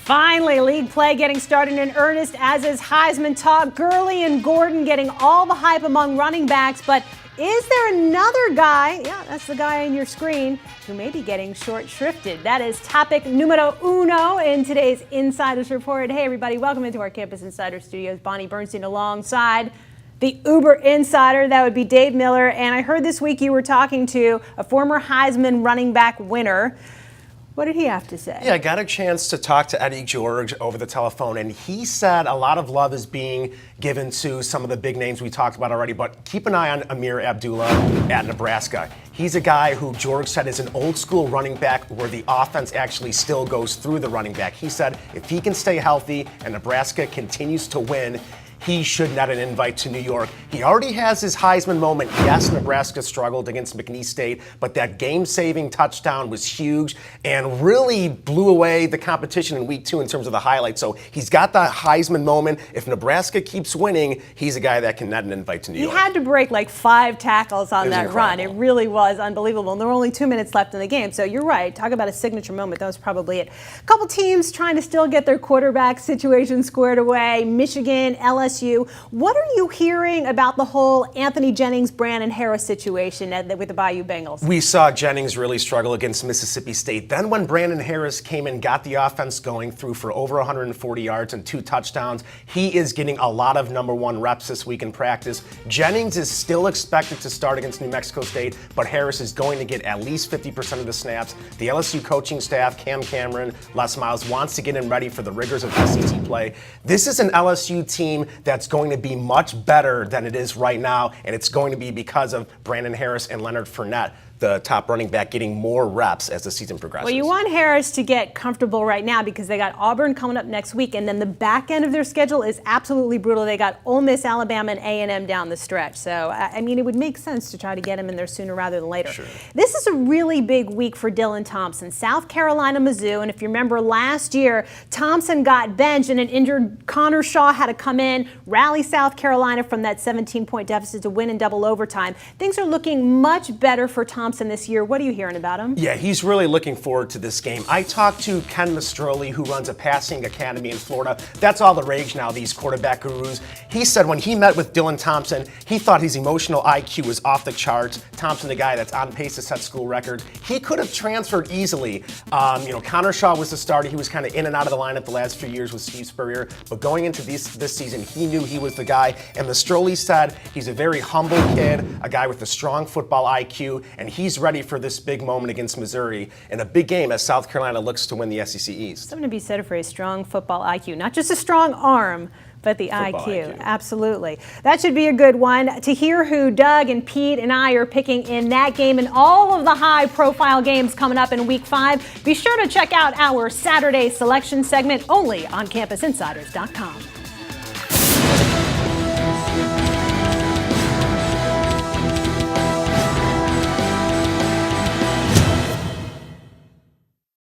Finally, league play getting started in earnest, as is Heisman talk. Gurley and Gordon getting all the hype among running backs. But is there another guy, yeah, that's the guy on your screen, who may be getting short shrifted? That is topic numero uno in today's Insiders Report. Hey, everybody, welcome into our Campus Insider Studios. Bonnie Bernstein alongside the Uber Insider, that would be Dave Miller. And I heard this week you were talking to a former Heisman running back winner. What did he have to say? Yeah, I got a chance to talk to Eddie George over the telephone, and he said a lot of love is being given to some of the big names we talked about already, but keep an eye on Ameer Abdullah at Nebraska. He's a guy who George said is an old school running back where the offense actually still goes through the running back. He said if he can stay healthy and Nebraska continues to win, he should net an invite to New York. He already has his Heisman moment. Yes, Nebraska struggled against McNeese State, but that game-saving touchdown was huge and really blew away the competition in week 2 in terms of the highlights. So he's got the Heisman moment. If Nebraska keeps winning, he's a guy that can net an invite to New York. He had to break like 5 tackles on that incredible run. It really was unbelievable. And there were only 2 minutes left in the game. So you're right. Talk about a signature moment. That was probably it. A couple teams trying to still get their quarterback situation squared away. Michigan, LSU. What are you hearing about the whole Anthony Jennings, Brandon Harris situation with the Bayou Bengals? We saw Jennings really struggle against Mississippi State. Then when Brandon Harris came in, got the offense going, threw for over 140 yards and 2 touchdowns, he is getting a lot of number 1 reps this week in practice. Jennings is still expected to start against New Mexico State, but Harris is going to get at least 50% of the snaps. The LSU coaching staff, Cam Cameron, Les Miles, wants to get him ready for the rigors of SEC play. This is an LSU team that's going to be much better than it is right now, and it's going to be because of Brandon Harris and Leonard Fournette, the top running back, getting more reps as the season progresses. Well, you want Harris to get comfortable right now because they got Auburn coming up next week, and then the back end of their schedule is absolutely brutal. They got Ole Miss, Alabama, and A&M down the stretch. So, I mean, it would make sense to try to get him in there sooner rather than later. Sure. This is a really big week for Dylan Thompson. South Carolina, Mizzou, and if you remember last year, Thompson got benched and an injured Connor Shaw had to come in, rally South Carolina from that 17-point deficit to win in double overtime. Things are looking much better for Thompson this year. What are you hearing about him? Yeah, he's really looking forward to this game. I talked to Ken Mastroli, who runs a passing academy in Florida. That's all the rage now, these quarterback gurus. He said when he met with Dylan Thompson, he thought his emotional IQ was off the charts. Thompson, the guy that's on pace to set school records. He could have transferred easily. Connor Shaw was the starter. He was kind of in and out of the lineup the last few years with Steve Spurrier. But going into this season, he knew he was the guy. And Mastroli said he's a very humble kid, a guy with a strong football IQ, and he's ready for this big moment against Missouri in a big game as South Carolina looks to win the SEC East. Something to be said for a strong football IQ, not just a strong arm, but the IQ. Absolutely. That should be a good one. To hear who Doug and Pete and I are picking in that game and all of the high-profile games coming up in Week 5, be sure to check out our Saturday selection segment only on CampusInsiders.com.